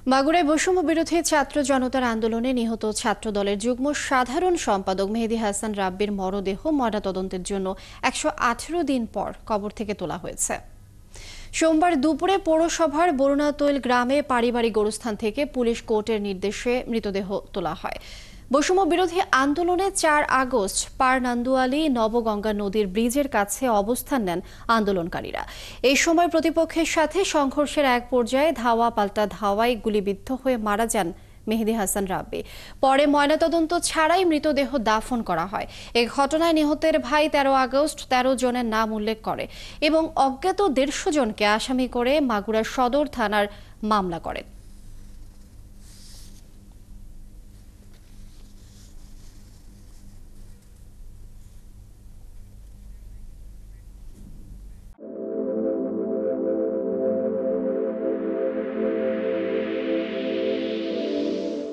মাগুরায় বৈষম্য বিরোধী ছাত্র জনতার আন্দোলনে নিহত ছাত্রদলের যুগ্ম সাধারণ সম্পাদক মেহেদী হাসান রাব্বির মরদেহ ময়নাতদন্তের জন্য ১১৮ দিন পর কবর থেকে তোলা হয়েছে। সোমবার দুপুরে পৌরসভার বরুণাতৈল গ্রামে পারিবারিক গোরস্থান থেকে পুলিশ কোর্টের নির্দেশে মৃতদেহ তোলা হয়। বৈষম্য বিরোধী আন্দোলনে ৪ আগস্ট পারনান্দুয়ালী নবগঙ্গা নদীর ব্রিজের কাছে অবস্থান নেন আন্দোলনকারীরা। এই সময় প্রতিপক্ষের সাথে সংঘর্ষের এক পর্যায়ে ধাওয়া পাল্টা ধাওয়ায় গুলিবিদ্ধ হয়ে মারা যান মেহেদী হাসান রাব্বি। পরে ময়নাতদন্ত ছাড়াই মৃতদেহ দাফন করা হয়। এই ঘটনায় নিহতের ভাই ১৩ আগস্ট ১৩ জনের নাম উল্লেখ করে এবং অজ্ঞাত ১৫০ জনকে আসামি করে মাগুরা সদর থানার মামলা করেন।